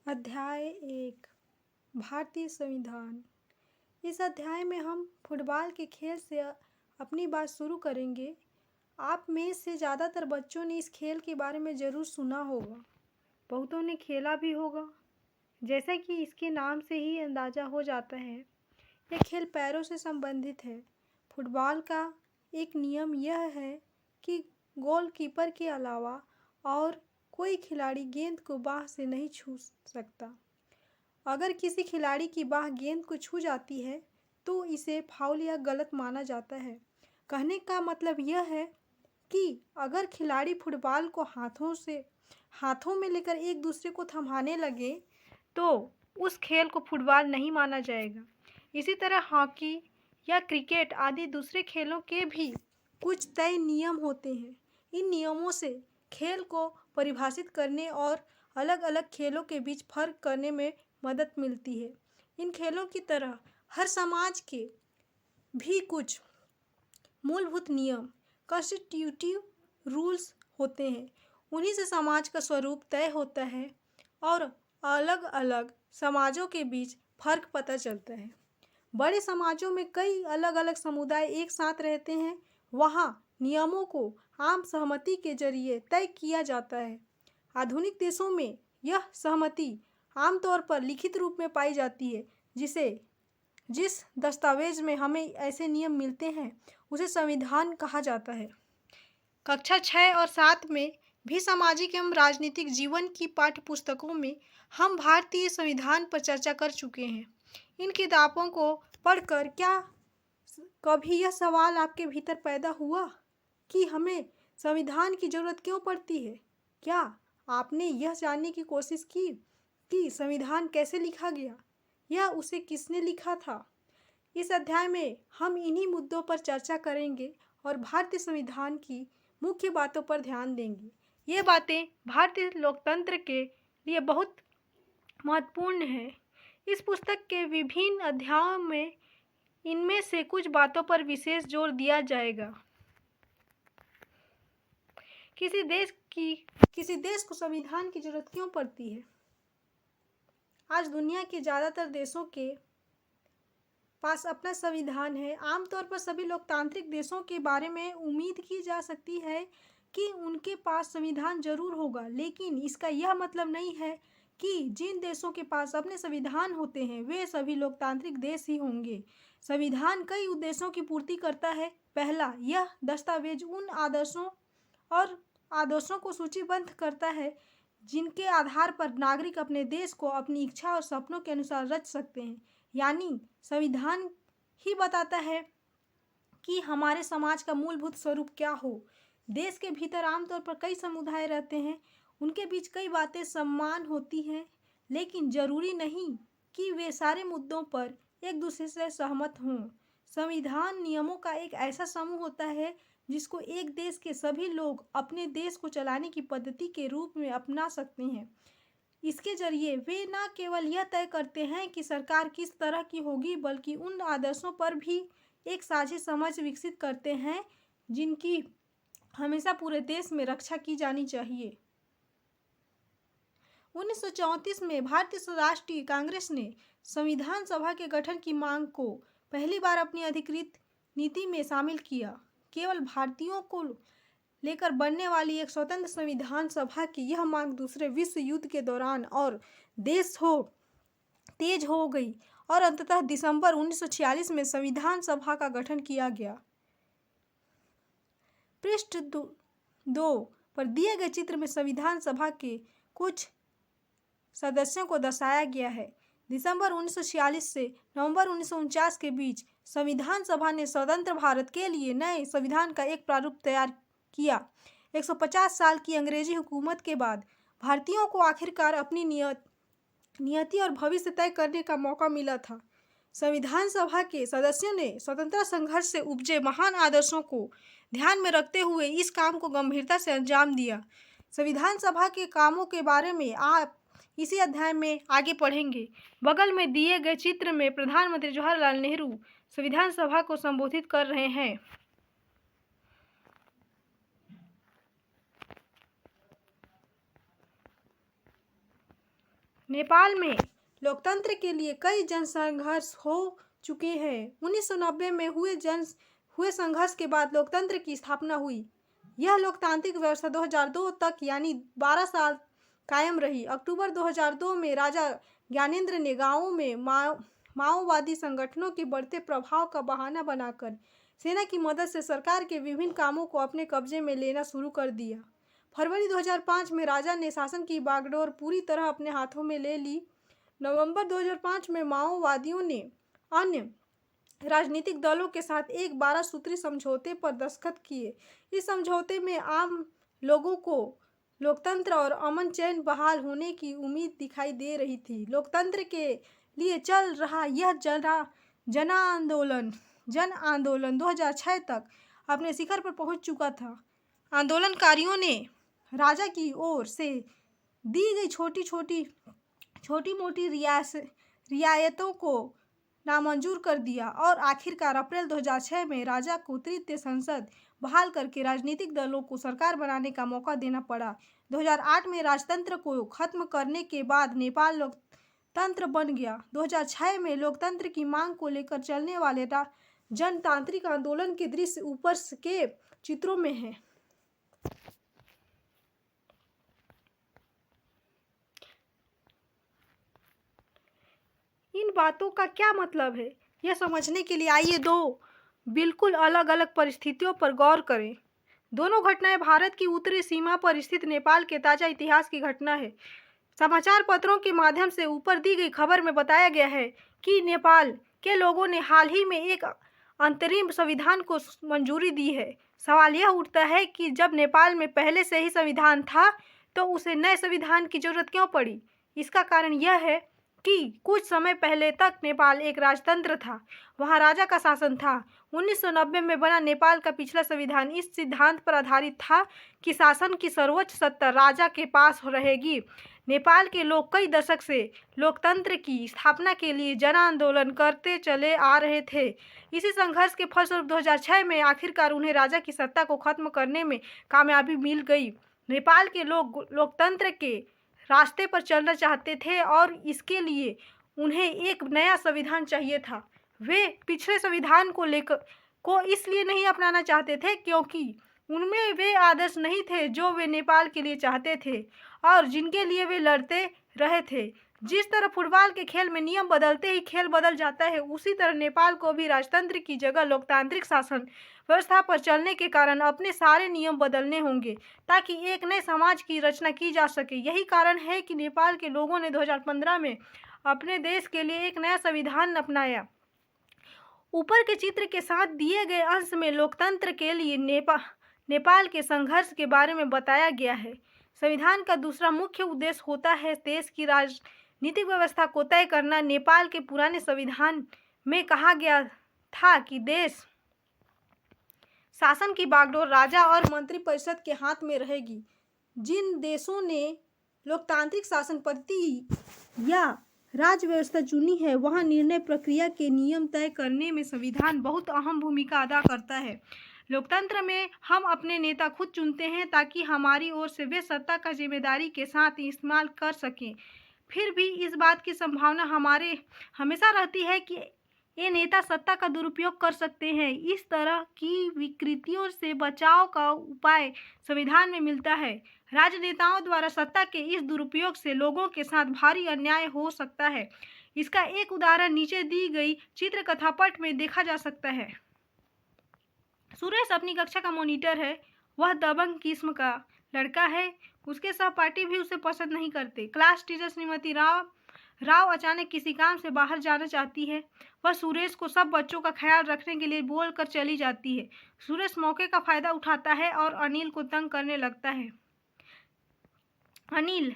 अध्याय 1 भारतीय संविधान। इस अध्याय में हम फुटबॉल के खेल से अपनी बात शुरू करेंगे। आप में से ज़्यादातर बच्चों ने इस खेल के बारे में ज़रूर सुना होगा, बहुतों ने खेला भी होगा। जैसा कि इसके नाम से ही अंदाज़ा हो जाता है, यह खेल पैरों से संबंधित है। फुटबॉल का एक नियम यह है कि गोलकीपर के अलावा और कोई खिलाड़ी गेंद को बाह से नहीं छू सकता। अगर किसी खिलाड़ी की बाह गेंद को छू जाती है तो इसे फाउल या गलत माना जाता है। कहने का मतलब यह है कि अगर खिलाड़ी फुटबॉल को हाथों में लेकर एक दूसरे को थमाने लगे तो उस खेल को फुटबॉल नहीं माना जाएगा। इसी तरह हॉकी या क्रिकेट आदि दूसरे खेलों के भी कुछ तय नियम होते हैं। इन नियमों से खेल को परिभाषित करने और अलग अलग खेलों के बीच फर्क करने में मदद मिलती है। इन खेलों की तरह हर समाज के भी कुछ मूलभूत नियम कॉन्स्टिट्यूटिव रूल्स होते हैं। उन्हीं से समाज का स्वरूप तय होता है और अलग अलग समाजों के बीच फर्क पता चलता है। बड़े समाजों में कई अलग अलग समुदाय एक साथ रहते हैं। वहाँ नियमों को आम सहमति के जरिए तय किया जाता है। आधुनिक देशों में यह सहमति आमतौर पर लिखित रूप में पाई जाती है। जिस दस्तावेज में हमें ऐसे नियम मिलते हैं उसे संविधान कहा जाता है। कक्षा 6 और 7 में भी सामाजिक एवं राजनीतिक जीवन की पाठ्य पुस्तकों में हम भारतीय संविधान पर चर्चा कर चुके हैं। इन किताबों को पढ़कर क्या कभी यह सवाल आपके भीतर पैदा हुआ कि हमें संविधान की ज़रूरत क्यों पड़ती है? क्या आपने यह जानने की कोशिश की कि संविधान कैसे लिखा गया या उसे किसने लिखा था? इस अध्याय में हम इन्हीं मुद्दों पर चर्चा करेंगे और भारतीय संविधान की मुख्य बातों पर ध्यान देंगे। ये बातें भारतीय लोकतंत्र के लिए बहुत महत्वपूर्ण हैं। इस पुस्तक के विभिन्न अध्यायों में इनमें से कुछ बातों पर विशेष जोर दिया जाएगा। किसी देश को संविधान की जरूरत क्यों पड़ती है? आज दुनिया के ज़्यादातर देशों के पास अपना संविधान है। आमतौर पर सभी लोकतांत्रिक देशों के बारे में उम्मीद की जा सकती है कि उनके पास संविधान जरूर होगा, लेकिन इसका यह मतलब नहीं है कि जिन देशों के पास अपने संविधान होते हैं वे सभी लोकतांत्रिक देश ही होंगे। संविधान कई उद्देश्यों की पूर्ति करता है। पहला, यह दस्तावेज उन आदर्शों को सूचीबद्ध करता है जिनके आधार पर नागरिक अपने देश को अपनी इच्छा और सपनों के अनुसार रच सकते हैं। यानी संविधान ही बताता है कि हमारे समाज का मूलभूत स्वरूप क्या हो। देश के भीतर आमतौर पर कई समुदाय रहते हैं, उनके बीच कई बातें समान होती हैं, लेकिन जरूरी नहीं कि वे सारे मुद्दों पर एक दूसरे से सहमत हों। संविधान नियमों का एक ऐसा समूह होता है जिसको एक देश के सभी लोग अपने देश को चलाने की पद्धति के रूप में अपना सकते हैं। इसके जरिए वे न केवल यह तय करते हैं कि सरकार किस तरह की होगी, बल्कि उन आदर्शों पर भी एक साझी समझ विकसित करते हैं जिनकी हमेशा पूरे देश में रक्षा की जानी चाहिए। 1934 में भारतीय राष्ट्रीय कांग्रेस ने संविधान सभा के गठन की मांग को पहली बार अपनी अधिकृत नीति में शामिल किया। केवल भारतीयों को लेकर बनने वाली एक स्वतंत्र संविधान सभा की यह मांग दूसरे विश्व युद्ध के दौरान और तेज हो गई और अंततः दिसंबर 1946 में संविधान सभा का गठन किया गया। पृष्ठ 2 पर दिए गए चित्र में संविधान सभा के कुछ सदस्यों को दर्शाया गया है। दिसंबर 1946 से नवंबर 1949 के बीच संविधान सभा ने स्वतंत्र भारत के लिए नए संविधान का एक प्रारूप तैयार किया। 150 साल की अंग्रेजी हुकूमत के बाद भारतीयों को आखिरकार अपनी नियति और भविष्य तय करने का मौका मिला था। संविधान सभा के सदस्यों ने स्वतंत्रता संघर्ष से उपजे महान आदर्शों को ध्यान में रखते हुए इस काम को गंभीरता से अंजाम दिया। संविधान सभा के कामों के बारे में आप इसी अध्याय में आगे पढ़ेंगे। बगल में दिए गए चित्र में प्रधानमंत्री जवाहरलाल नेहरू संविधान सभा को संबोधित कर रहे हैं। नेपाल में लोकतंत्र के लिए कई जन संघर्ष हो चुके हैं। 1990 में हुए संघर्ष के बाद लोकतंत्र की स्थापना हुई। यह लोकतांत्रिक व्यवस्था 2002 तक यानी 12 साल कायम रही। अक्टूबर 2002 में राजा ज्ञानेंद्र ने गांवों में माओवादी संगठनों के बढ़ते प्रभाव का बहाना बनाकर सेना की मदद से सरकार के विभिन्न कामों को अपने कब्जे में लेना शुरू कर दिया। फरवरी 2005 में राजा ने शासन की बागडोर पूरी तरह अपने हाथों में ले ली। नवंबर 2005 में माओवादियों ने अन्य राजनीतिक दलों के साथ एक 12 सूत्री समझौते पर दस्तखत किए। इस समझौते में आम लोगों को लोकतंत्र और अमन चैन बहाल होने की उम्मीद दिखाई दे रही थी। लोकतंत्र के लिए चल रहा यह जन आंदोलन 2006 तक अपने शिखर पर पहुंच चुका था। आंदोलनकारियों ने राजा की ओर से दी गई छोटी मोटी रियायतों को नामंजूर कर दिया और आखिरकार अप्रैल 2006 में राजा को तृतीय संसद बहाल करके राजनीतिक दलों को सरकार बनाने का मौका देना पड़ा। 2008 में राजतंत्र को खत्म करने के बाद नेपाल लोकतंत्र बन गया। 2006 में लोकतंत्र की मांग को लेकर चलने वाले जनतांत्रिक आंदोलन के दृश्य ऊपर के चित्रों में हैं। इन बातों का क्या मतलब है, यह समझने के लिए आइए दो बिल्कुल अलग अलग परिस्थितियों पर गौर करें। दोनों घटनाएं भारत की उत्तरी सीमा पर स्थित नेपाल के ताजा इतिहास की घटना है। समाचार पत्रों के माध्यम से ऊपर दी गई खबर में बताया गया है कि नेपाल के लोगों ने हाल ही में एक अंतरिम संविधान को मंजूरी दी है। सवाल यह उठता है कि जब नेपाल में पहले से ही संविधान था तो उसे नए संविधान की जरूरत क्यों पड़ी। इसका कारण यह है कि कुछ समय पहले तक नेपाल एक राजतंत्र था, वहां राजा का शासन था। 1990 में बना नेपाल का पिछला संविधान इस सिद्धांत पर आधारित था कि शासन की सर्वोच्च सत्ता राजा के पास रहेगी। नेपाल के लोग कई दशक से लोकतंत्र की स्थापना के लिए जन आंदोलन करते चले आ रहे थे। इसी संघर्ष के फलस्वरूप 2006 में आखिरकार उन्हें राजा की सत्ता को खत्म करने में कामयाबी मिल गई। नेपाल के लोग लोकतंत्र के रास्ते पर चलना चाहते थे और इसके लिए उन्हें एक नया संविधान चाहिए था। वे पिछले संविधान को इसलिए नहीं अपनाना चाहते थे क्योंकि उनमें वे आदर्श नहीं थे जो वे नेपाल के लिए चाहते थे और जिनके लिए वे लड़ते रहे थे। जिस तरह फुटबॉल के खेल में नियम बदलते ही खेल बदल जाता है, उसी तरह नेपाल को भी राजतंत्र की जगह लोकतांत्रिक शासन व्यवस्था पर चलने के कारण अपने सारे नियम बदलने होंगे ताकि एक नए समाज की रचना की जा सके। यही कारण है कि नेपाल के लोगों ने 2015 में अपने देश के लिए एक नया संविधान अपनाया। ऊपर के चित्र के साथ दिए गए अंश में लोकतंत्र के लिए नेपाल के संघर्ष के बारे में बताया गया है। संविधान का दूसरा मुख्य उद्देश्य होता है देश की राजनीतिक व्यवस्था को तय करना। नेपाल के पुराने संविधान में कहा गया था कि देश शासन की बागडोर राजा और मंत्रिपरिषद के हाथ में रहेगी। जिन देशों ने लोकतांत्रिक शासन पद्धति या राज्य व्यवस्था चुनी है, वहां निर्णय प्रक्रिया के नियम तय करने में संविधान बहुत अहम भूमिका अदा करता है। लोकतंत्र में हम अपने नेता खुद चुनते हैं ताकि हमारी ओर से वे सत्ता का जिम्मेदारी के साथ इस्तेमाल कर सकें। फिर भी इस बात की संभावना हमेशा रहती है कि ये नेता सत्ता का दुरुपयोग कर सकते हैं। इस तरह की विकृतियों से बचाव का उपाय संविधान में मिलता है। राजनेताओं द्वारा सत्ता के इस दुरुपयोग से लोगों के साथ भारी अन्याय हो सकता है। इसका एक उदाहरण नीचे दी गई चित्र कथापट में देखा जा सकता है। सुरेश अपनी कक्षा का मॉनिटर है। वह दबंग किस्म का लड़का है। उसके सहपाठी भी उसे पसंद नहीं करते। क्लास टीचर श्रीमती राव अचानक किसी काम से बाहर जाना चाहती है। वह सुरेश को सब बच्चों का ख्याल रखने के लिए बोलकर चली जाती है। सुरेश मौके का फायदा उठाता है और अनिल को तंग करने लगता है। अनिल,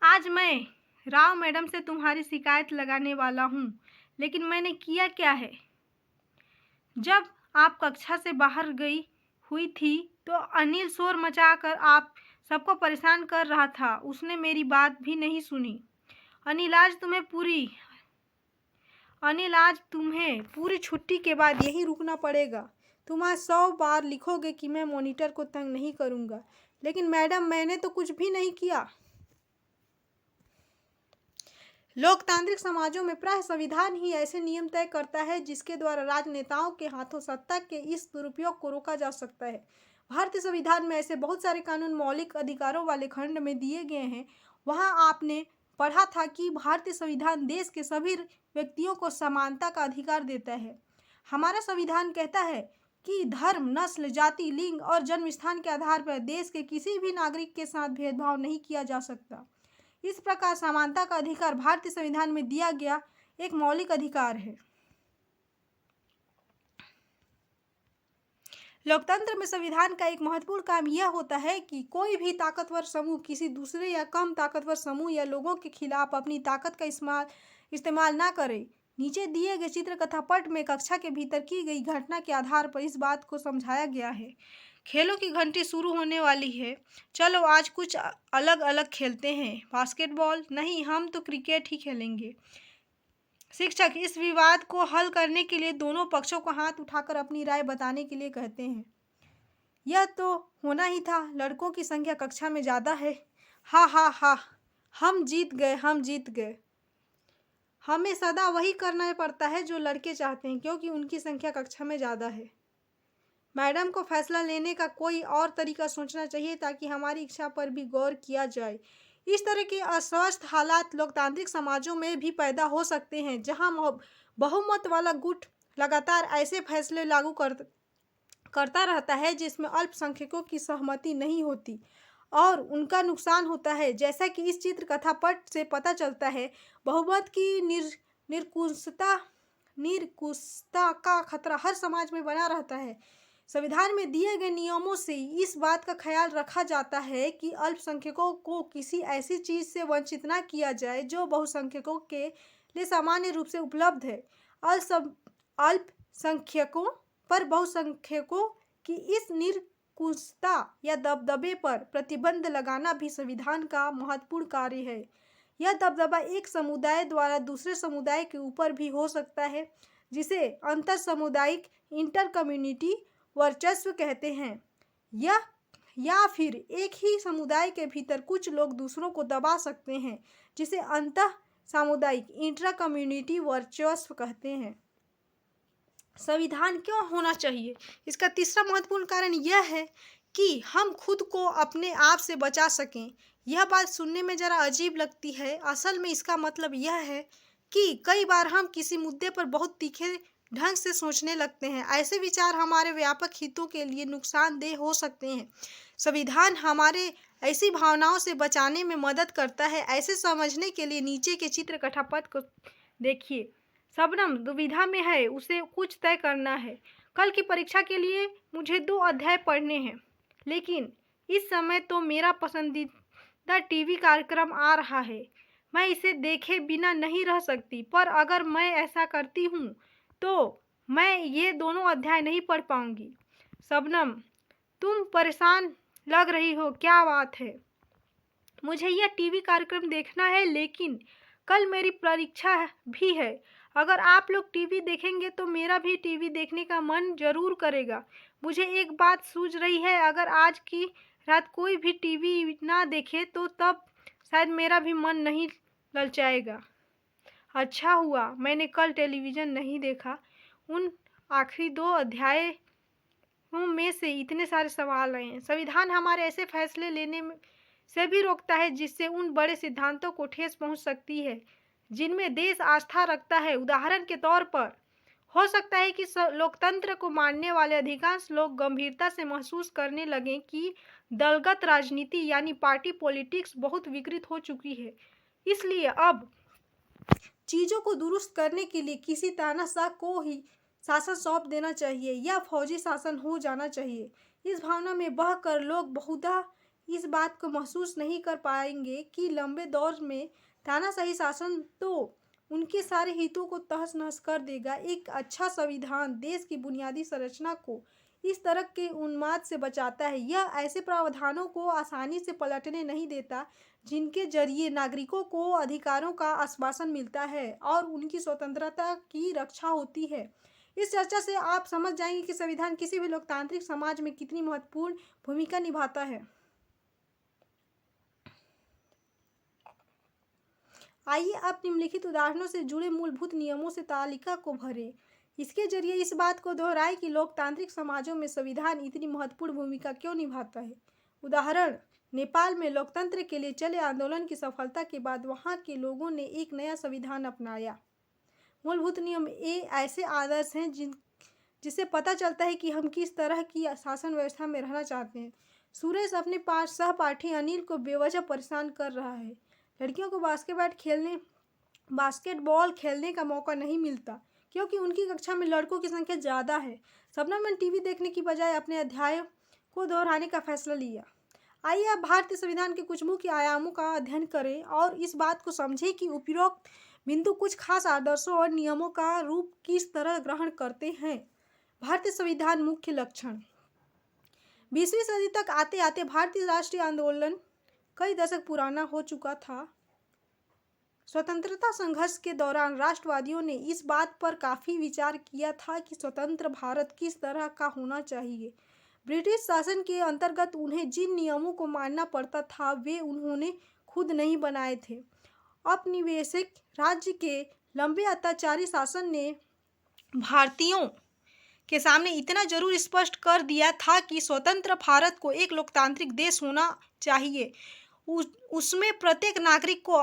आज मैं राव मैडम से तुम्हारी शिकायत लगाने वाला हूँ, लेकिन मैंने किया क्या है? जब आप कक्षा से बाहर गई हुई थी तो अनिल शोर मचाकर आप सबको परेशान कर रहा था। उसने मेरी बात भी नहीं सुनी। अनिल, आज तुम्हें पूरी छुट्टी के बाद यहीं रुकना पड़ेगा। तुम आज 100 बार लिखोगे कि मैं मॉनिटर को तंग नहीं करूँगा, लेकिन मैडम मैंने तो कुछ भी नहीं किया। लोकतांत्रिक समाजों में प्राय संविधान ही ऐसे नियम तय करता है जिसके द्वारा राजनेताओं के हाथों सत्ता के इस दुरुपयोग को रोका जा सकता है। भारतीय संविधान में ऐसे बहुत सारे कानून मौलिक अधिकारों वाले खंड में दिए गए हैं। वहां आपने पढ़ा था कि भारतीय संविधान देश के सभी व्यक्तियों को समानता का अधिकार देता है। हमारा संविधान कहता है कि धर्म, नस्ल, जाति, लिंग और जन्म स्थान के आधार पर देश के किसी भी नागरिक के साथ भेदभाव नहीं किया जा सकता। इस प्रकार समानता का अधिकार भारतीय संविधान में दिया गया एक मौलिक अधिकार है। लोकतंत्र में संविधान का एक महत्वपूर्ण काम यह होता है कि कोई भी ताकतवर समूह किसी दूसरे या कम ताकतवर समूह या लोगों के खिलाफ अपनी ताकत का इस्तेमाल ना करे। नीचे दिए गए चित्र कथा पट में कक्षा के भीतर की गई घटना के आधार पर इस बात को समझाया गया है। खेलों की घंटी शुरू होने वाली है। चलो आज कुछ अलग अलग खेलते हैं। बास्केटबॉल? नहीं, हम तो क्रिकेट ही खेलेंगे। शिक्षक इस विवाद को हल करने के लिए दोनों पक्षों को हाथ उठाकर अपनी राय बताने के लिए कहते हैं। यह तो होना ही था, लड़कों की संख्या कक्षा में ज़्यादा है। हा हा हा, हम जीत गए। हमें सदा वही करना पड़ता है जो लड़के चाहते हैं, क्योंकि उनकी संख्या कक्षा में ज़्यादा है। मैडम को फैसला लेने का कोई और तरीका सोचना चाहिए ताकि हमारी इच्छा पर भी गौर किया जाए। इस तरह के अस्वस्थ हालात लोकतांत्रिक समाजों में भी पैदा हो सकते हैं, जहां बहुमत वाला गुट लगातार ऐसे फैसले लागू करता रहता है जिसमें अल्पसंख्यकों की सहमति नहीं होती और उनका नुकसान होता है। जैसा कि इस चित्र कथा पट से पता चलता है, बहुमत की निरंकुशता का खतरा हर समाज में बना रहता है। संविधान में दिए गए नियमों से इस बात का ख्याल रखा जाता है कि अल्पसंख्यकों को किसी ऐसी चीज़ से वंचित न किया जाए जो बहुसंख्यकों के लिए सामान्य रूप से उपलब्ध है। अल्पसंख्यकों पर बहुसंख्यकों की इस निरंकुशता या दबदबे पर प्रतिबंध लगाना भी संविधान का महत्वपूर्ण कार्य है। यह दबदबा एक समुदाय द्वारा दूसरे समुदाय के ऊपर भी हो सकता है, जिसे अंतर सामुदायिक इंटर कम्युनिटी वर्चस्व कहते हैं। या फिर एक ही समुदाय के भीतर कुछ लोग दूसरों को दबा सकते हैं, जिसे अंतः सामुदायिक इंट्रा कम्युनिटी वर्चस्व कहते हैं। संविधान क्यों होना चाहिए? इसका तीसरा महत्वपूर्ण कारण यह है कि हम खुद को अपने आप से बचा सकें। यह बात सुनने में जरा अजीब लगती है। असल में इसका मतलब यह है कि कई बार हम किसी मुद्दे पर बहुत तीखे ढंग से सोचने लगते हैं। ऐसे विचार हमारे व्यापक हितों के लिए नुकसानदेह हो सकते हैं। संविधान हमारे ऐसी भावनाओं से बचाने में मदद करता है। ऐसे समझने के लिए नीचे के चित्र कथापथ को देखिए। शबनम दुविधा में है, उसे कुछ तय करना है। कल की परीक्षा के लिए मुझे 2 अध्याय पढ़ने हैं, लेकिन इस समय तो मेरा पसंदीदा टीवी कार्यक्रम आ रहा है। मैं इसे देखे बिना नहीं रह सकती, पर अगर मैं ऐसा करती हूँ तो मैं ये दोनों अध्याय नहीं पढ़ पाऊंगी। शबनम, तुम परेशान लग रही हो, क्या बात है? मुझे यह टीवी कार्यक्रम देखना है, लेकिन कल मेरी परीक्षा भी है। अगर आप लोग टीवी देखेंगे तो मेरा भी टीवी देखने का मन जरूर करेगा। मुझे एक बात सूझ रही है, अगर आज की रात कोई भी टीवी ना देखे तो तब शायद मेरा भी मन नहीं ललचाएगा। अच्छा हुआ मैंने कल टेलीविज़न नहीं देखा। उन आखिरी 2 अध्यायों में से इतने सारे सवाल आए हैं। संविधान हमारे ऐसे फैसले लेने से भी रोकता है जिससे उन बड़े सिद्धांतों को ठेस पहुंच सकती है जिनमें देश आस्था रखता है। उदाहरण के तौर पर हो सकता है कि लोकतंत्र को मानने वाले अधिकांश लोग गंभीरता से महसूस करने लगें कि दलगत राजनीति यानी पार्टी पॉलिटिक्स बहुत विकृत हो चुकी है। इसलिए अब चीज़ों को दुरुस्त करने के लिए किसी तानाशाह को ही शासन सौंप देना चाहिए या फौजी शासन हो जाना चाहिए। इस भावना में बहकर लोग बहुधा इस बात को महसूस नहीं कर पाएंगे कि लंबे दौर में तानाशाही शासन तो उनके सारे हितों को तहस नहस कर देगा। एक अच्छा संविधान देश की बुनियादी संरचना को इस तरह के उन्माद से बचाता है। यह ऐसे प्रावधानों को आसानी से पलटने नहीं देता जिनके जरिए नागरिकों को अधिकारों का आश्वासन मिलता है और उनकी स्वतंत्रता की रक्षा होती है। इस चर्चा से आप समझ जाएंगे कि संविधान किसी भी लोकतांत्रिक समाज में कितनी महत्वपूर्ण भूमिका निभाता है। आइए अब निम्नलिखित उदाहरणों से जुड़े मूलभूत नियमों से तालिका को भरें। इसके जरिए इस बात को दोहराएं कि लोकतांत्रिक समाजों में संविधान इतनी महत्वपूर्ण भूमिका क्यों निभाता है। उदाहरण, नेपाल में लोकतंत्र के लिए चले आंदोलन की सफलता के बाद वहां के लोगों ने एक नया संविधान अपनाया। मूलभूत नियम ए ऐसे आदर्श हैं जिससे पता चलता है कि हम किस तरह की शासन व्यवस्था में रहना चाहते हैं। सुरेश अपने सहपाठी अनिल को बेवजह परेशान कर रहा है। लड़कियों को बास्केटबॉल खेलने का मौका नहीं मिलता क्योंकि उनकी कक्षा में लड़कों की संख्या ज़्यादा है। शबनम ने टीवी देखने की बजाय अपने अध्याय को दोहराने का फैसला लिया। आइए अब भारतीय संविधान के कुछ मुख्य आयामों का अध्ययन करें और इस बात को समझें कि उपरोक्त बिंदु कुछ खास आदर्शों और नियमों का रूप किस तरह ग्रहण करते हैं। भारतीय संविधान मुख्य लक्षण। 20वीं सदी तक आते आते भारतीय राष्ट्रीय आंदोलन कई दशक पुराना हो चुका था। स्वतंत्रता संघर्ष के दौरान राष्ट्रवादियों ने इस बात पर काफी विचार किया था कि स्वतंत्र भारत किस तरह का होना चाहिए। ब्रिटिश शासन के अंतर्गत उन्हें जिन नियमों को मानना पड़ता था वे उन्होंने खुद नहीं बनाए थे। औपनिवेशिक राज्य के लंबे अत्याचारी शासन ने भारतीयों के सामने इतना जरूर स्पष्ट कर दिया था कि स्वतंत्र भारत को एक लोकतांत्रिक देश होना चाहिए। उसमें प्रत्येक नागरिक को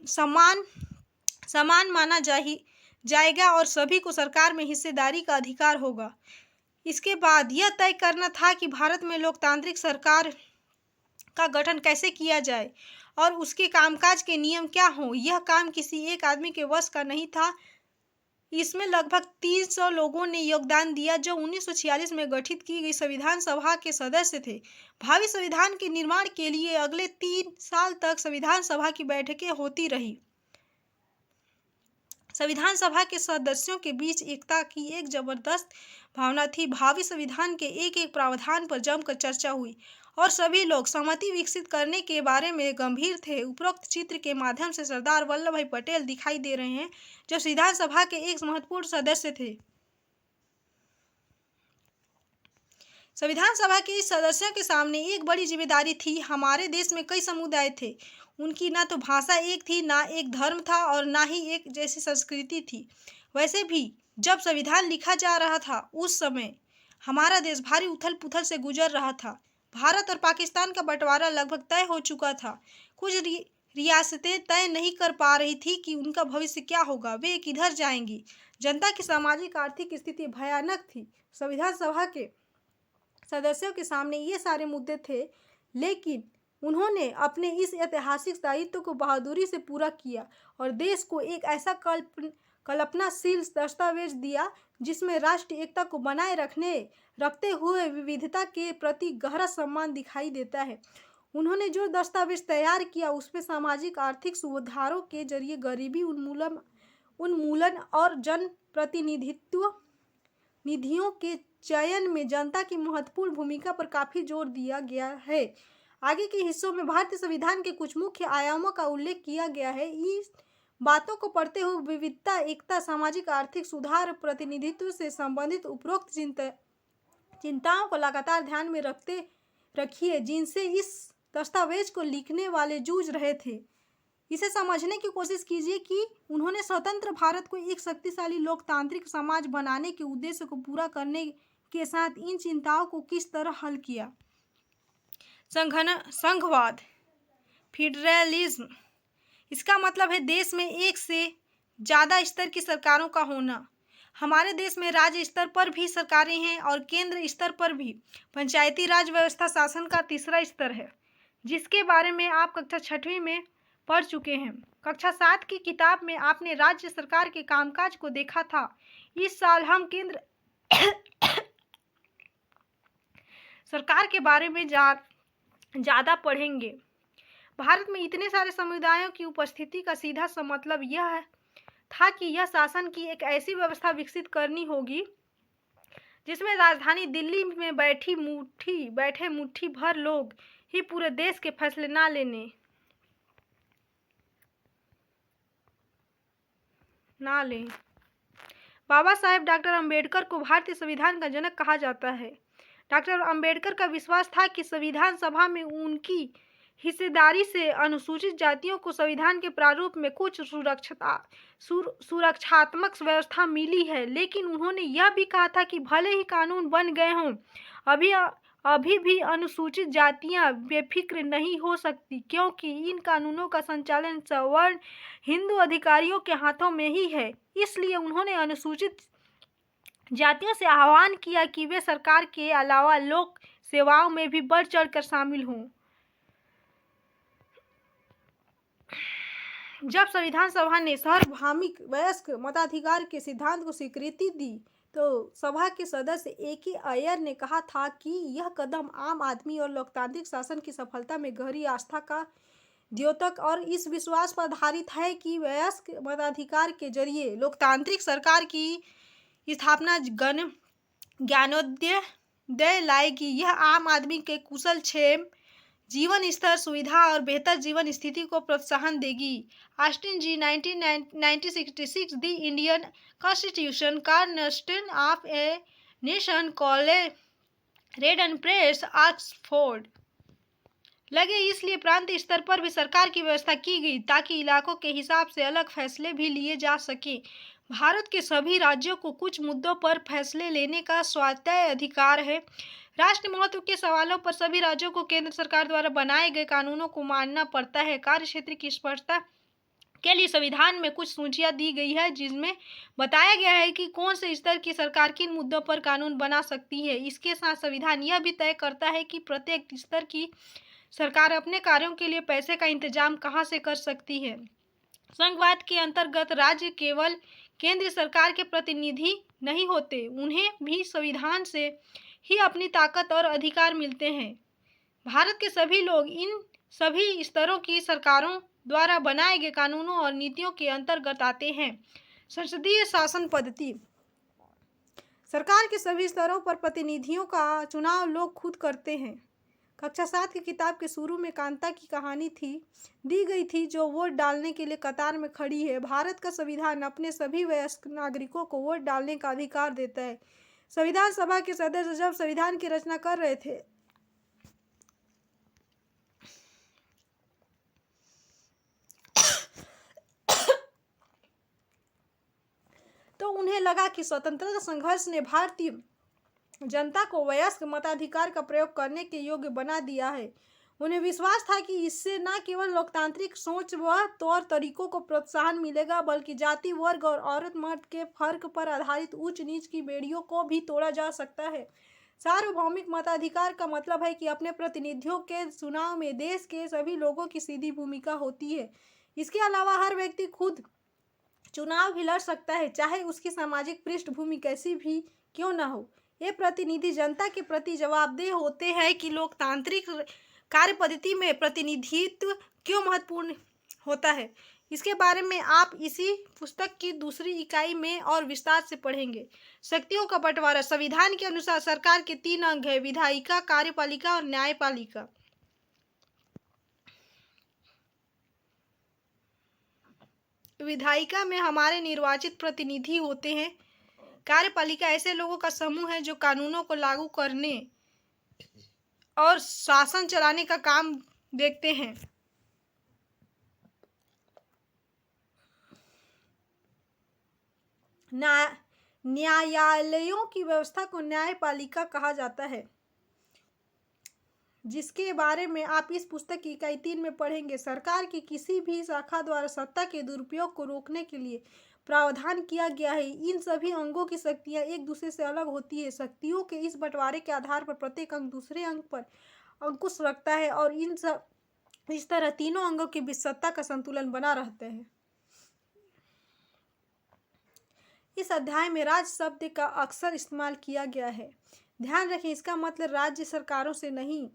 समान माना जाएगा और सभी को सरकार में हिस्सेदारी का अधिकार होगा। इसके बाद यह तय करना था कि भारत में लोकतांत्रिक सरकार का गठन कैसे किया जाए और उसके कामकाज के नियम क्या हों। यह काम किसी एक आदमी के वश का नहीं था। इसमें लगभग 300 लोगों ने योगदान दिया जो 1946 में गठित की गई संविधान सभा के सदस्य थे। भावी संविधान के निर्माण के लिए अगले 3 साल तक संविधान सभा की बैठकें होती रही। संविधान सभा के सदस्यों के बीच एकता की एक जबरदस्त भावना थी। भावी संविधान के एक एक प्रावधान पर जमकर चर्चा हुई और सभी लोग सहमति विकसित करने के बारे में गंभीर थे। उपरोक्त चित्र के माध्यम से सरदार वल्लभ भाई पटेल दिखाई दे रहे हैं जो संविधान सभा के एक महत्वपूर्ण सदस्य थे। संविधान सभा के इस सदस्यों के सामने एक बड़ी जिम्मेदारी थी। हमारे देश में कई समुदाय थे, उनकी ना तो भाषा एक थी, ना एक धर्म था और ना ही एक जैसी संस्कृति थी। वैसे भी जब संविधान लिखा जा रहा था उस समय हमारा देश भारी उथल पुथल से गुजर रहा था। भारत और पाकिस्तान का बंटवारा लगभग तय हो चुका था। कुछ रियासतें तय नहीं कर पा रही थी कि उनका भविष्य क्या होगा, वे किधर जाएंगी। जनता की सामाजिक आर्थिक स्थिति भयानक थी। संविधान सभा के सदस्यों के सामने ये सारे मुद्दे थे, लेकिन उन्होंने अपने इस ऐतिहासिक दायित्व को बहादुरी से पूरा किया और देश को एक ऐसा कल्पनाशील दस्तावेज दिया जिसमें राष्ट्रीय एकता को बनाए रखते हुए विविधता के प्रति गहरा सम्मान दिखाई देता है। उन्होंने जो दस्तावेज तैयार किया उसमें सामाजिक आर्थिक सुधारों के जरिए गरीबी उन्मूलन और जन प्रतिनिधित्व निधियों के चयन में जनता की महत्वपूर्ण भूमिका पर काफी जोर दिया गया है। आगे के हिस्सों में भारतीय संविधान के कुछ मुख्य आयामों का उल्लेख किया गया है। इस बातों को पढ़ते हुए विविधता, एकता, सामाजिक आर्थिक सुधार, प्रतिनिधित्व से संबंधित उपरोक्त चिंताओं को लगातार ध्यान में रखिए जिनसे इस दस्तावेज को लिखने वाले जूझ रहे थे। इसे समझने की कोशिश कीजिए कि उन्होंने स्वतंत्र भारत को एक शक्तिशाली लोकतांत्रिक समाज बनाने के उद्देश्य को पूरा करने के साथ इन चिंताओं को किस तरह हल किया। संघवाद, फेडरलिज्म, इसका मतलब है देश में एक से ज़्यादा स्तर की सरकारों का होना। हमारे देश में राज्य स्तर पर भी सरकारें हैं और केंद्र स्तर पर भी। पंचायती राज व्यवस्था शासन का तीसरा स्तर है जिसके बारे में आप कक्षा 6वीं में पढ़ चुके हैं। कक्षा 7 की किताब में आपने राज्य सरकार के कामकाज को देखा था। इस साल हम केंद्र सरकार के बारे में ज़्यादा पढ़ेंगे। भारत में इतने सारे समुदायों की उपस्थिति का सीधा सा मतलब यह था कि यह शासन की एक ऐसी व्यवस्था विकसित करनी होगी जिसमें राजधानी दिल्ली में बैठे मुट्ठी भर लोग ही पूरे देश के फैसले ना लें। बाबा साहेब डॉक्टर अंबेडकर को भारतीय संविधान का जनक कहा जाता है। डॉक्टर अंबेडकर का विश्वास था कि संविधान सभा में उनकी हिस्सेदारी से अनुसूचित जातियों को संविधान के प्रारूप में कुछ सुरक्षात्मक व्यवस्था मिली है, लेकिन उन्होंने यह भी कहा था कि भले ही कानून बन गए हों, अभी अभी भी अनुसूचित जातियां बेफिक्र नहीं हो सकती, क्योंकि इन कानूनों का संचालन सवर्ण हिंदू अधिकारियों के हाथों में ही है। इसलिए उन्होंने अनुसूचित जातियों से आह्वान किया कि वे सरकार के अलावा लोक सेवाओं में भी बढ़ चढ़कर शामिल हों। जब संविधान सभा ने सार्वभौमिक वयस्क मताधिकार के सिद्धांत को स्वीकृति दी, तो सभा के सदस्य ए.के. अय्यर ने कहा था कि यह कदम आम आदमी और लोकतांत्रिक शासन की सफलता में गहरी आस्था का द्योतक और इस विश्वास पर आधारित है कि वयस्क मताधिकार के जरिए लोकतांत्रिक सरकार की स्थापना ज्ञानोदय लाएगी। यह आम आदमी के कुशल क्षेम, जीवन स्तर, सुविधा और बेहतर जीवन स्थिति को प्रोत्साहन देगी। Austin G 1966 the Indian constitution cornerstone of a nation college red and press Oxford लगे, इसलिए प्रांत स्तर पर भी सरकार की व्यवस्था की गई ताकि इलाकों के हिसाब से अलग फैसले भी लिए जा सके। भारत के सभी राज्यों को कुछ मुद्दों पर फैसले लेने का स्वायत्त अधिकार है। राष्ट्रीय महत्व के सवालों पर सभी राज्यों को केंद्र सरकार द्वारा बनाए गए कानूनों को मानना पड़ता है। कार्यक्षेत्र की स्पष्टता के लिए संविधान में कुछ सूचियां दी गई है, जिसमें बताया गया है कि कौन से स्तर की सरकार किन मुद्दों पर कानून बना सकती है। इसके साथ संविधान यह भी तय करता है कि प्रत्येक स्तर की सरकार अपने कार्यों के लिए पैसे का इंतजाम कहां से कर सकती है। संघवाद के अंतर्गत राज्य केवल केंद्रीय सरकार के प्रतिनिधि नहीं होते, उन्हें भी संविधान से ही अपनी ताकत और अधिकार मिलते हैं। भारत के सभी लोग इन सभी स्तरों की सरकारों द्वारा बनाए गए कानूनों और नीतियों के अंतर्गत आते हैं। संसदीय शासन पद्धति। सरकार के सभी स्तरों पर प्रतिनिधियों का चुनाव लोग खुद करते हैं। कक्षा 7 की किताब के शुरू में कांता की कहानी दी गई थी, जो वोट डालने के लिए कतार में खड़ी है। भारत का संविधान अपने सभी वयस्क नागरिकों को वोट डालने का अधिकार देता है। संविधान सभा के सदस्य जब संविधान की रचना कर रहे थे, तो उन्हें लगा कि स्वतंत्रता संघर्ष ने भारतीय जनता को वयस्क मताधिकार का प्रयोग करने के योग्य बना दिया है। उन्हें विश्वास था कि इससे न केवल लोकतांत्रिक सोच व तौर तरीकों को प्रोत्साहन मिलेगा, बल्कि जाति, वर्ग और औरत मर्द के फर्क पर आधारित ऊंच नीच की बेड़ियों को भी तोड़ा जा सकता है। सार्वभौमिक मताधिकार का मतलब है कि अपने प्रतिनिधियों के चुनाव में देश के सभी लोगों की सीधी भूमिका होती है। इसके अलावा हर व्यक्ति खुद चुनाव भी लड़ सकता है, चाहे उसकी सामाजिक पृष्ठभूमि कैसी भी क्यों न हो। ये प्रतिनिधि जनता के प्रति जवाबदेह होते हैं कि लोकतांत्रिक कार्य पद्धति में प्रतिनिधित्व क्यों महत्वपूर्ण होता है। इसके बारे में आप इसी पुस्तक की दूसरी इकाई में और विस्तार से पढ़ेंगे। शक्तियों का बंटवारा। संविधान के अनुसार सरकार के 3 अंग हैं: विधायिका, कार्यपालिका और न्यायपालिका। विधायिका में हमारे निर्वाचित प्रतिनिधि होते हैं। कार्यपालिका ऐसे लोगों का समूह है जो कानूनों को लागू करने और शासन चलाने का काम देखते हैं। न्यायालयों की व्यवस्था को न्यायपालिका कहा जाता है, जिसके बारे में आप इस पुस्तक की इकाई 3 में पढ़ेंगे। सरकार की किसी भी शाखा द्वारा सत्ता के दुरुपयोग को रोकने के लिए प्रावधान किया गया है। इन सभी अंगों की शक्तियां एक दूसरे से अलग होती है। शक्तियों के इस बंटवारे के आधार पर प्रत्येक अंग दूसरे अंग पर अंकुश रखता है और इस तरह तीनों अंगों के बीच सत्ता का संतुलन बना रहता है। इस अध्याय में राज्य शब्द का अक्सर इस्तेमाल किया गया है। ध्यान रखें, इसका मतलब राज्य सरकारों से नहीं।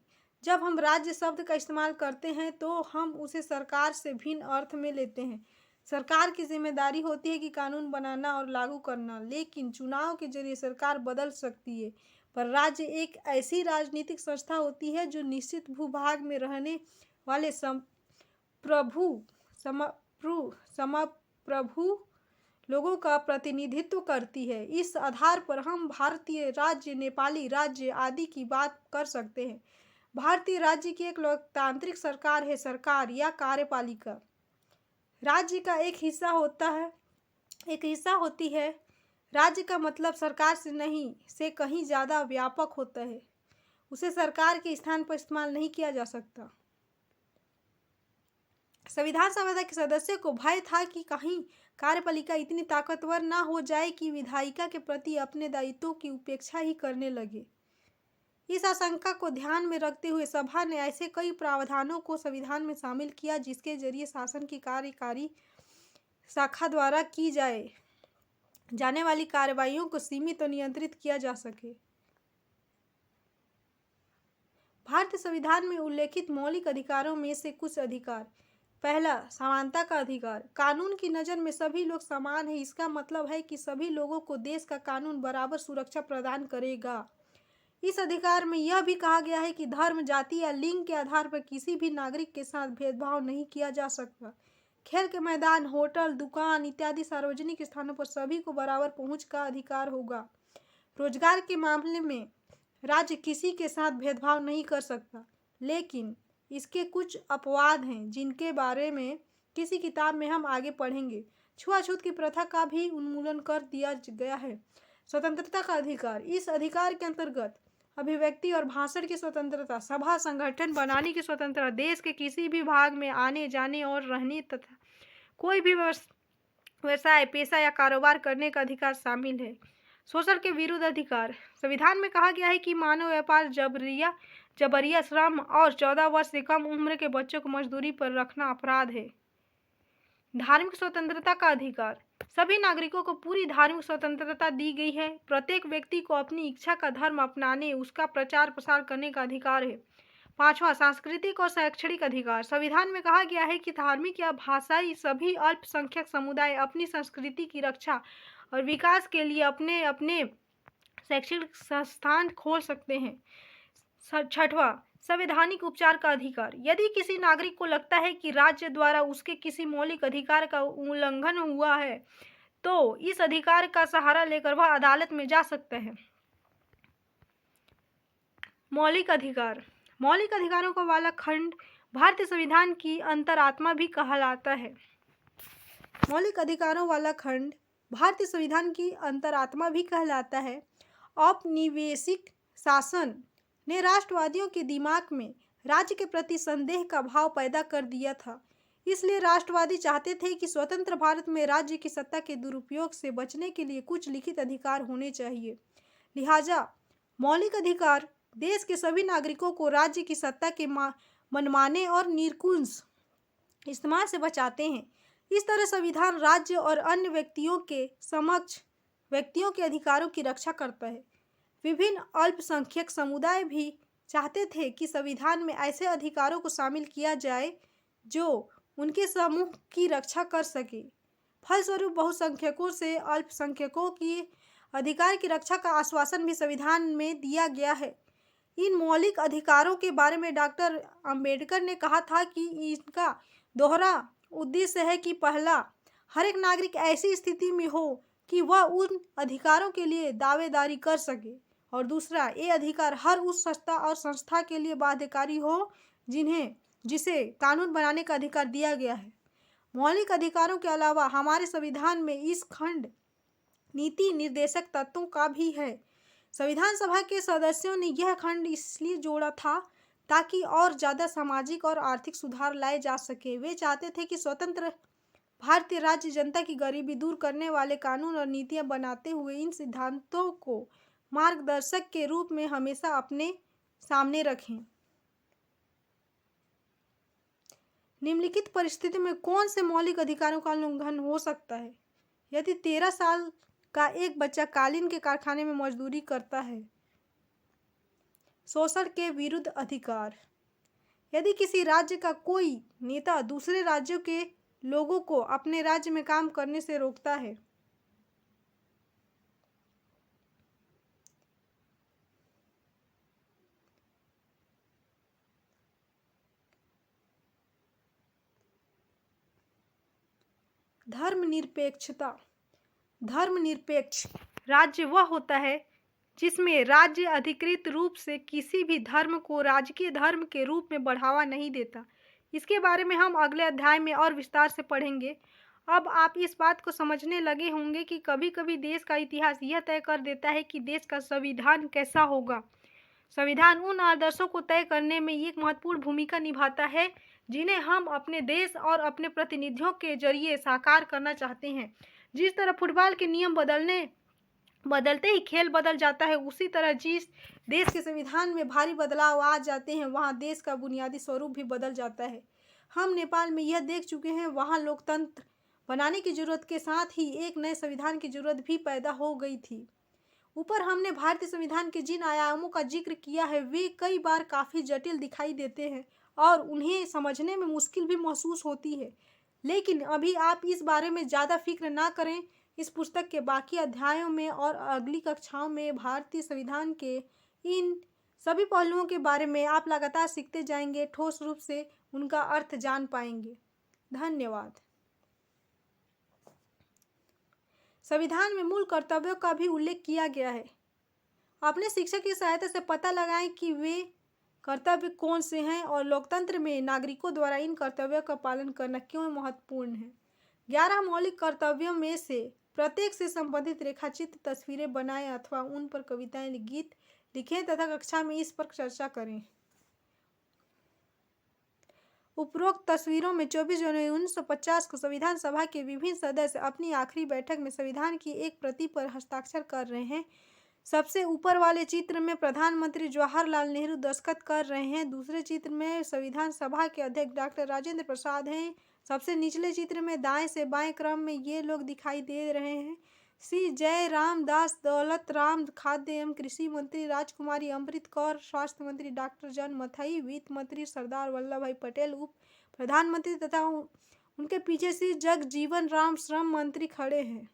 जब हम राज्य शब्द का इस्तेमाल करते हैं तो हम उसे सरकार से भिन्न अर्थ में लेते हैं। सरकार की जिम्मेदारी होती है कि कानून बनाना और लागू करना, लेकिन चुनाव के जरिए सरकार बदल सकती है। पर राज्य एक ऐसी राजनीतिक संस्था होती है जो निश्चित भूभाग में रहने वाले समप्रभु लोगों का प्रतिनिधित्व करती है। इस आधार पर हम भारतीय राज्य, नेपाली राज्य आदि की बात कर सकते हैं। भारतीय राज्य की एक लोकतांत्रिक सरकार है सरकार या कार्यपालिका। राज्य का एक हिस्सा होती है। राज्य का मतलब सरकार से नहीं से कहीं ज़्यादा व्यापक होता है। उसे सरकार के स्थान पर इस्तेमाल नहीं किया जा सकता। संविधान सभा के सदस्यों को भय था कि कहीं कार्यपालिका इतनी ताकतवर ना हो जाए कि विधायिका के प्रति अपने दायित्वों की उपेक्षा ही करने लगे। इस आशंका को ध्यान में रखते हुए सभा ने ऐसे कई प्रावधानों को संविधान में शामिल किया जिसके जरिए शासन की कार्यकारी शाखा द्वारा की जाने वाली कार्रवाइयों को सीमित और नियंत्रित किया जा सके। भारतीय संविधान में उल्लेखित मौलिक अधिकारों में से कुछ अधिकार। पहला, समानता का अधिकार। कानून की नज़र में सभी लोग समान हैं। इसका मतलब है कि सभी लोगों को देश का कानून बराबर सुरक्षा प्रदान करेगा। इस अधिकार में यह भी कहा गया है कि धर्म, जाति या लिंग के आधार पर किसी भी नागरिक के साथ भेदभाव नहीं किया जा सकता। खेल के मैदान, होटल, दुकान इत्यादि सार्वजनिक स्थानों पर सभी को बराबर पहुंच का अधिकार होगा। रोजगार के मामले में राज्य किसी के साथ भेदभाव नहीं कर सकता, लेकिन इसके कुछ अपवाद हैं जिनके बारे में किसी किताब में हम आगे पढ़ेंगे। छुआछूत की प्रथा का भी उन्मूलन कर दिया गया है। स्वतंत्रता का अधिकार। इस अधिकार के अंतर्गत अभिव्यक्ति और भाषण की स्वतंत्रता, सभा संगठन बनाने की स्वतंत्रता, देश के किसी भी भाग में आने जाने और रहने तथा कोई भी व्यवसाय, पेशा या कारोबार करने का अधिकार शामिल है। शोषण के विरुद्ध अधिकार। संविधान में कहा गया है कि मानव व्यापार, जबरिया श्रम और 14 वर्ष से कम उम्र के बच्चों को मजदूरी पर रखना अपराध है। धार्मिक स्वतंत्रता का अधिकार। सभी नागरिकों को पूरी धार्मिक स्वतंत्रता दी गई है। प्रत्येक व्यक्ति को अपनी इच्छा का धर्म अपनाने, उसका प्रचार प्रसार करने का अधिकार है। पांचवा, सांस्कृतिक और शैक्षणिक अधिकार। संविधान में कहा गया है कि धार्मिक या भाषाई सभी अल्पसंख्यक समुदाय अपनी संस्कृति की रक्षा और विकास के लिए अपने अपने शैक्षणिक संस्थान खोल सकते हैं। छठवां, संवैधानिक उपचार का अधिकार। यदि किसी नागरिक को लगता है कि राज्य द्वारा उसके किसी मौलिक अधिकार का उल्लंघन हुआ है तो इस अधिकार का सहारा लेकर वह अदालत में जा सकता है। मौलिक अधिकार। मौलिक अधिकारों का वाला खंड भारतीय संविधान की अंतरात्मा भी कहलाता है। मौलिक अधिकारों वाला खंड भारतीय संविधान की अंतरात्मा भी कहलाता है। औपनिवेशिक शासन ने राष्ट्रवादियों के दिमाग में राज्य के प्रति संदेह का भाव पैदा कर दिया था। इसलिए राष्ट्रवादी चाहते थे कि स्वतंत्र भारत में राज्य की सत्ता के दुरुपयोग से बचने के लिए कुछ लिखित अधिकार होने चाहिए। लिहाजा मौलिक अधिकार देश के सभी नागरिकों को राज्य की सत्ता के मनमाने और निरंकुश इस्तेमाल से बचाते हैं। इस तरह संविधान राज्य और अन्य व्यक्तियों के अधिकारों की रक्षा करता है। विभिन्न अल्पसंख्यक समुदाय भी चाहते थे कि संविधान में ऐसे अधिकारों को शामिल किया जाए जो उनके समूह की रक्षा कर सके। फलस्वरूप बहुसंख्यकों से अल्पसंख्यकों की अधिकार की रक्षा का आश्वासन भी संविधान में दिया गया है। इन मौलिक अधिकारों के बारे में डॉक्टर अंबेडकर ने कहा था कि इनका दोहरा उद्देश्य है कि पहला, हर एक नागरिक ऐसी स्थिति में हो कि वह उन अधिकारों के लिए दावेदारी कर सके, और दूसरा, ये अधिकार हर उस संस्था और संस्था के लिए बाध्यकारी हो जिसे कानून बनाने का अधिकार दिया गया है। मौलिक अधिकारों के अलावा हमारे संविधान में इस खंड नीति निर्देशक तत्वों का भी है। संविधान सभा के सदस्यों ने यह खंड इसलिए जोड़ा था ताकि और ज़्यादा सामाजिक और आर्थिक सुधार लाए जा सके। वे चाहते थे कि स्वतंत्र भारतीय राज्य जनता की गरीबी दूर करने वाले कानून और नीतियां बनाते हुए इन सिद्धांतों को मार्गदर्शक के रूप में हमेशा अपने सामने रखें। निम्नलिखित परिस्थिति में कौन से मौलिक अधिकारों का उल्लंघन हो सकता है? यदि 13 साल का एक बच्चा कालीन के कारखाने में मजदूरी करता है। शोषण के विरुद्ध अधिकार। यदि किसी राज्य का कोई नेता दूसरे राज्यों के लोगों को अपने राज्य में काम करने से रोकता है। धर्मनिरपेक्षता। धर्मनिरपेक्ष राज्य वह होता है जिसमें राज्य अधिकृत रूप से किसी भी धर्म को राजकीय धर्म के रूप में बढ़ावा नहीं देता। इसके बारे में हम अगले अध्याय में और विस्तार से पढ़ेंगे। अब आप इस बात को समझने लगे होंगे कि कभी-कभी देश का इतिहास यह तय कर देता है कि देश का संविधान कैसा होगा। संविधान उन आदर्शों को तय करने में एक महत्वपूर्ण भूमिका निभाता है जिन्हें हम अपने देश और अपने प्रतिनिधियों के जरिए साकार करना चाहते हैं। जिस तरह फुटबॉल के नियम बदलते ही खेल बदल जाता है, उसी तरह जिस देश के संविधान में भारी बदलाव आ जाते हैं, वहाँ देश का बुनियादी स्वरूप भी बदल जाता है। हम नेपाल में यह देख चुके हैं, वहाँ लोकतंत्र बनाने की जरूरत के साथ ही एक नए संविधान की जरूरत भी पैदा हो गई थी। ऊपर हमने भारतीय संविधान के जिन आयामों का जिक्र किया है, वे कई बार काफ़ी जटिल दिखाई देते हैं और उन्हें समझने में मुश्किल भी महसूस होती है। लेकिन अभी आप इस बारे में ज़्यादा फिक्र ना करें। इस पुस्तक के बाकी अध्यायों में और अगली कक्षाओं में भारतीय संविधान के इन सभी पहलुओं के बारे में आप लगातार सीखते जाएंगे, ठोस रूप से उनका अर्थ जान पाएंगे। धन्यवाद। संविधान में मूल कर्तव्यों का भी उल्लेख किया गया है। अपने शिक्षक की सहायता से पता लगाएं कि वे कर्तव्य कौन से हैं और लोकतंत्र में नागरिकों द्वारा इन कर्तव्यों का पालन करना क्यों महत्वपूर्ण है। 11 मौलिक कर्तव्यों में से प्रत्येक से संबंधित रेखाचित्र, तस्वीरें बनाएं अथवा उन पर कविताएं, गीत लिखें तथा कक्षा में इस पर चर्चा करें। उपरोक्त तस्वीरों में 24 जनवरी 1950 को संविधान सभा के विभिन्न सदस्य अपनी आखिरी बैठक में संविधान की एक प्रति पर हस्ताक्षर कर रहे हैं। सबसे ऊपर वाले चित्र में प्रधानमंत्री जवाहरलाल नेहरू दस्तखत कर रहे हैं। दूसरे चित्र में संविधान सभा के अध्यक्ष डॉक्टर राजेंद्र प्रसाद हैं। सबसे निचले चित्र में दाएं से बाएं क्रम में ये लोग दिखाई दे रहे हैं: श्री जयराम दास, दौलत राम, खाद्य एवं कृषि मंत्री राजकुमारी अमृत कौर, स्वास्थ्य मंत्री डॉक्टर जॉन मथई, वित्त मंत्री सरदार वल्लभ भाई पटेल, उप प्रधानमंत्री तथा उनके पीछे श्री जगजीवन राम श्रम मंत्री खड़े हैं।